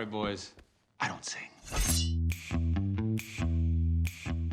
sorry, boys. I don't sing.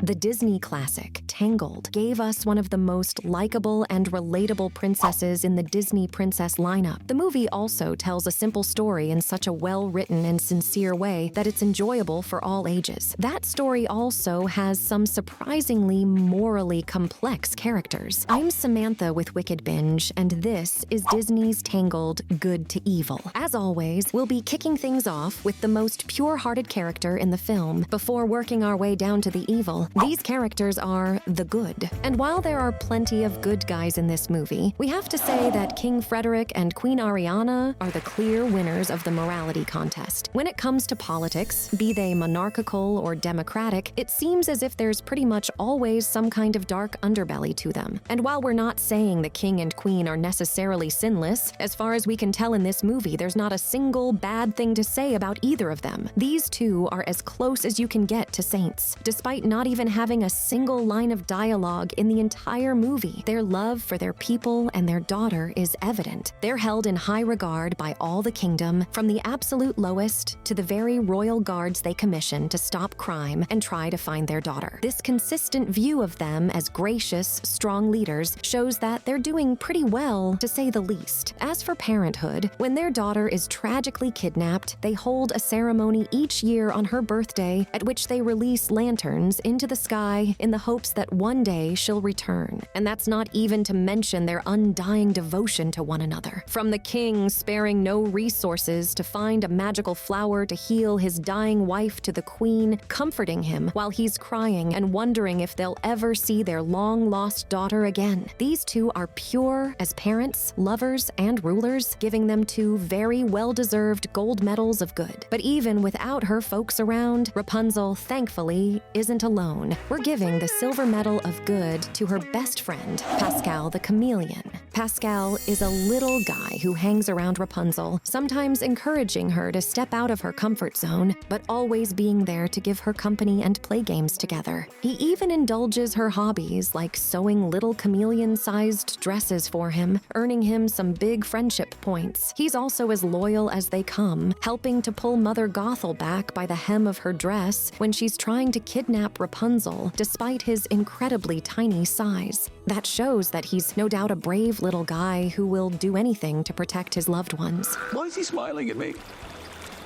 The Disney classic, Tangled, gave us one of the most likable and relatable princesses in the Disney princess lineup. The movie also tells a simple story in such a well-written and sincere way that it's enjoyable for all ages. That story also has some surprisingly morally complex characters. I'm Samantha with Wicked Binge, and this is Disney's Tangled Good to Evil. As always, we'll be kicking things off with the most pure-hearted character in the film before working our way down to the evil. These characters are the good. And while there are plenty of good guys in this movie, we have to say that King Fratric and Queen Ariana are the clear winners of the morality contest. When it comes to politics, be they monarchical or democratic, it seems as if there's pretty much always some kind of dark underbelly to them. And while we're not saying the king and queen are necessarily sinless, as far as we can tell in this movie, there's not a single bad thing to say about either of them. These two are as close as you can get to saints. Despite not even having a single line of dialogue in the entire movie, their love for their people and their daughter is evident. They're held in high regard by all the kingdom, from the absolute lowest to the very royal guards they commission to stop crime and try to find their daughter. This consistent view of them as gracious, strong leaders shows that they're doing pretty well, to say the least. As for parenthood, when their daughter is tragically kidnapped, they hold a ceremony each year on her birthday at which they release lanterns into the sky in the hopes that one day she'll return. And that's not even to mention their undying devotion to one another. From the king sparing no resources to find a magical flower to heal his dying wife, to the queen comforting him while he's crying and wondering if they'll ever see their long-lost daughter again. These two are pure as parents, lovers, and rulers, giving them two very well-deserved gold medals of good. But even without her folks around, Rapunzel, thankfully, isn't alone. We're giving the silver medal of good to her best friend, Pascal the Chameleon. Pascal is a little guy who hangs around Rapunzel, sometimes encouraging her to step out of her comfort zone, but always being there to give her company and play games together. He even indulges her hobbies, like sewing little chameleon-sized dresses for him, earning him some big friendship points. He's also as loyal as they come, helping to pull Mother Gothal back by the hem of her dress when she's trying to kidnap Rapunzel, despite his incredibly tiny size. That shows that he's no doubt a brave little guy who will do anything to protect his loved ones. Why is he smiling at me?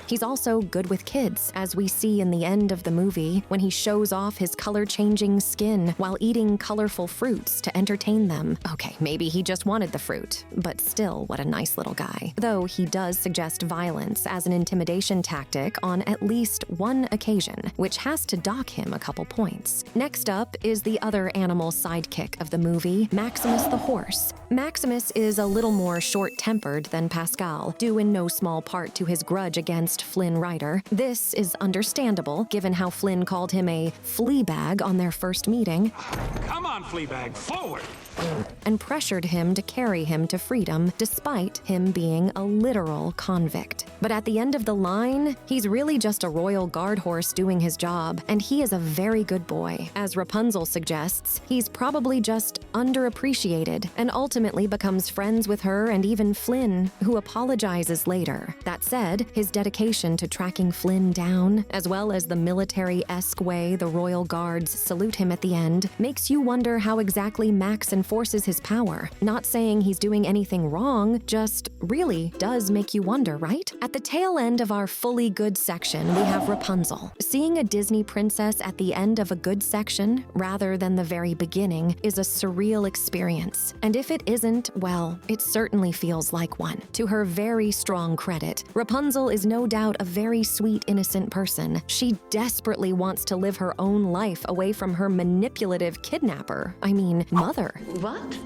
He's also good with kids, as we see in the end of the movie when he shows off his color-changing skin while eating colorful fruits to entertain them. Okay, maybe he just wanted the fruit, but still, what a nice little guy. Though he does suggest violence as an intimidation tactic on at least one occasion, which has to dock him a couple points. Next up is the other animal sidekick of the movie, Maximus the Horse. Maximus is a little more short-tempered than Pascal, due in no small part to his grudge against Flynn Rider. This is understandable, given how Flynn called him a flea bag on their first meeting. Come on, Fleabag, forward! And pressured him to carry him to freedom, despite him being a literal convict. But at the end of the line, he's really just a royal guard horse doing his job, and he is a very good boy. As Rapunzel suggests, he's probably just underappreciated, and ultimately becomes friends with her and even Flynn, who apologizes later. That said, his dedication to tracking Flynn down, as well as the military-esque way the royal guards salute him at the end, makes you wonder how exactly Max enforces his power. Not saying he's doing anything wrong, just really does make you wonder, right? At the tail end of our fully good section, we have Rapunzel. Seeing a Disney princess at the end of a good section, rather than the very beginning, is a surreal experience. And if it isn't, well, it certainly feels like one. To her very strong credit, Rapunzel is no doubt a very sweet, innocent person. She desperately wants to live her own life away from her manipulative kidnapper. I mean, mother. What?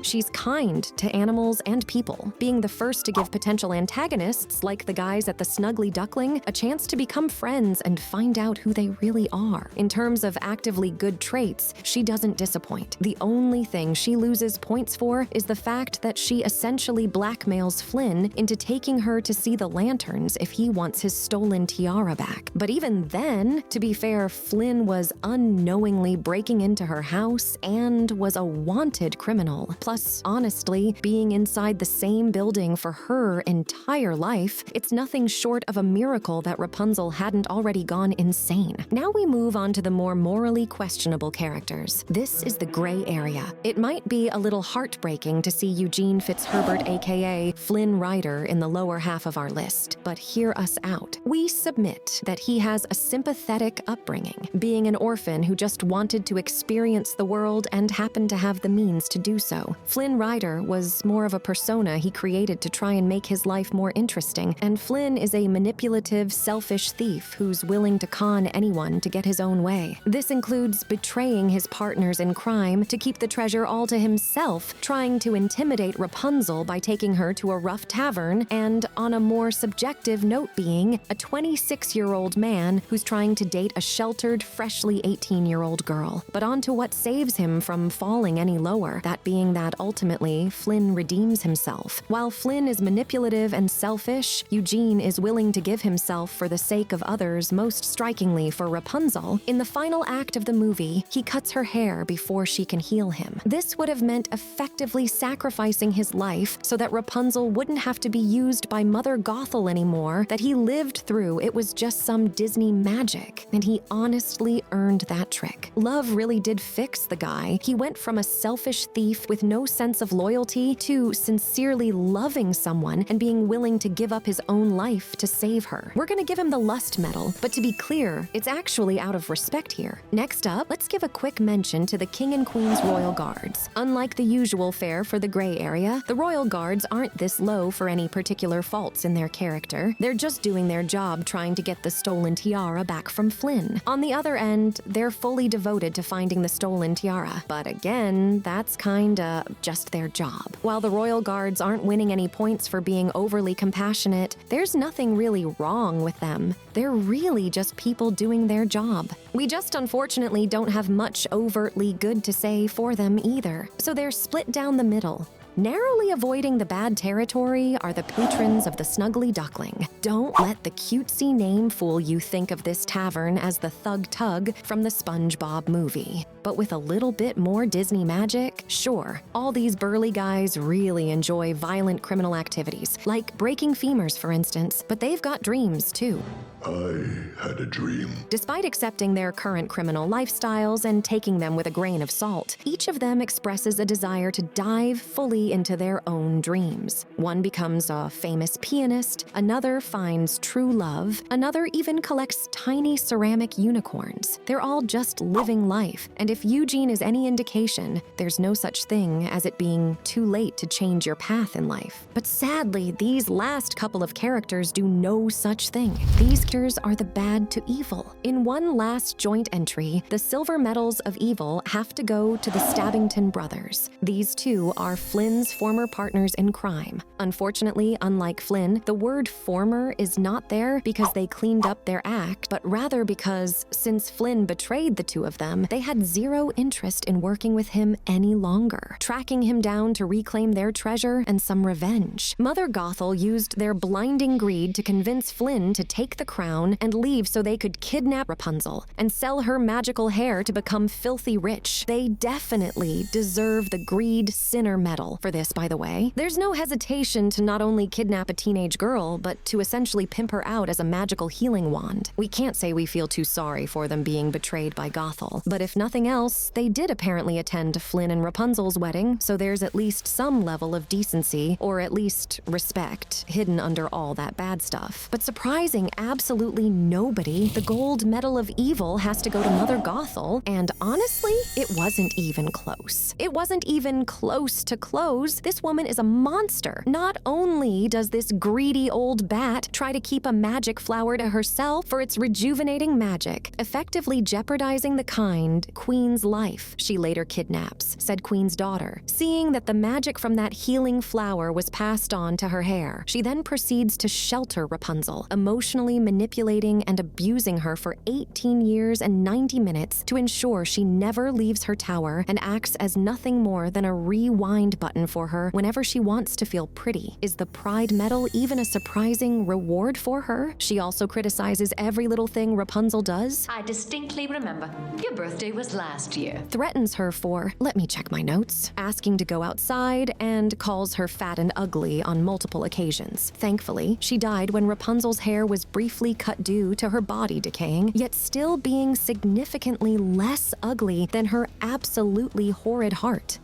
She's kind to animals and people, being the first to give potential antagonists, like the guys at the Snuggly Duckling, a chance to become friends and find out who they really are. In terms of actively good traits, she doesn't disappoint. The only thing she loses points for is the fact that she essentially blackmails Flynn into taking her to see the lanterns if he wants his stolen tiara back. But even then, to be fair, Flynn was unknowingly breaking into her house and was a wanted criminal. Plus, Plus, honestly, being inside the same building for her entire life, it's nothing short of a miracle that Rapunzel hadn't already gone insane. Now we move on to the more morally questionable characters. This is the gray area. It might be a little heartbreaking to see Eugene Fitzherbert, aka Flynn Rider, in the lower half of our list, but hear us out. We submit that he has a sympathetic upbringing, being an orphan who just wanted to experience the world and happened to have the means to do so. Flynn Rider was more of a persona he created to try and make his life more interesting, and Flynn is a manipulative, selfish thief who's willing to con anyone to get his own way. This includes betraying his partners in crime to keep the treasure all to himself, trying to intimidate Rapunzel by taking her to a rough tavern, and on a more subjective note being a 26-year-old man who's trying to date a sheltered, freshly 18-year-old girl. But on to what saves him from falling any lower, that being that ultimately Flynn redeems himself. While Flynn is manipulative and selfish, Eugene is willing to give himself for the sake of others. Most strikingly for Rapunzel, in the final act of the movie, he cuts her hair before she can heal him. This would have meant effectively sacrificing his life so that Rapunzel wouldn't have to be used by Mother Gothal anymore, that he lived through. It was just some Disney magic, and he honestly earned that trick. Love really did fix the guy. He went from a selfish thief with no sense of loyalty to sincerely loving someone and being willing to give up his own life to save her. We're gonna give him the Lust Medal, but to be clear, it's actually out of respect here. Next up, let's give a quick mention to the King and Queen's Royal Guards. Unlike the usual fare for the gray area, the Royal Guards aren't this low for any particular faults in their character. They're just doing their job trying to get the stolen tiara back from Flynn. On the other end, they're fully devoted to finding the stolen tiara. But again, that's kinda just their job. While the Royal Guards aren't winning any points for being overly compassionate, there's nothing really wrong with them. They're really just people doing their job. We just unfortunately don't have much overtly good to say for them either. So they're split down the middle. Narrowly avoiding the bad territory are the patrons of the Snuggly Duckling. Don't let the cutesy name fool you think of this tavern as the Thug Tug from the SpongeBob movie. But with a little bit more Disney magic, sure, all these burly guys really enjoy violent criminal activities, like breaking femurs for instance, but they've got dreams too. I had a dream. Despite accepting their current criminal lifestyles and taking them with a grain of salt, each of them expresses a desire to dive fully into their own dreams. One becomes a famous pianist, another finds true love, another even collects tiny ceramic unicorns. They're all just living life, and if Eugene is any indication, there's no such thing as it being too late to change your path in life. But sadly, these last couple of characters do no such thing. These characters are the bad to evil. In one last joint entry, the silver medals of evil have to go to the Stabbington brothers. These two are Flynn's former partners in crime. Unfortunately, unlike Flynn, the word former is not there because they cleaned up their act, but rather because, since Flynn betrayed the two of them, they had zero interest in working with him any longer, tracking him down to reclaim their treasure and some revenge. Mother Gothal used their blinding greed to convince Flynn to take the crown and leave so they could kidnap Rapunzel and sell her magical hair to become filthy rich. They definitely deserve the Greed Sinner Medal for this, by the way. There's no hesitation to not only kidnap a teenage girl, but to essentially pimp her out as a magical healing wand. We can't say we feel too sorry for them being betrayed by Gothal, but if nothing else, they did apparently attend Flynn and Rapunzel's wedding, so there's at least some level of decency, or at least respect, hidden under all that bad stuff. But surprising absolutely nobody, the gold medal of evil has to go to Mother Gothal, and honestly, it wasn't even close. It wasn't even close to close. This woman is a monster. Not only does this greedy old bat try to keep a magic flower to herself for its rejuvenating magic, effectively jeopardizing the kind Queen's life she later kidnaps, said Queen's daughter. Seeing that the magic from that healing flower was passed on to her hair, she then proceeds to shelter Rapunzel, emotionally manipulating and abusing her for 18 years and 90 minutes to ensure she never leaves her tower and acts as nothing more than a rewind button for her whenever she wants to feel pretty. Is the Pride Medal even a surprising reward for her? She also criticizes every little thing Rapunzel does. I distinctly remember. Your birthday was last year. Threatens her for, let me check my notes, asking to go outside, and calls her fat and ugly on multiple occasions. Thankfully, she died when Rapunzel's hair was briefly cut due to her body decaying, yet still being significantly less ugly than her absolutely horrid heart.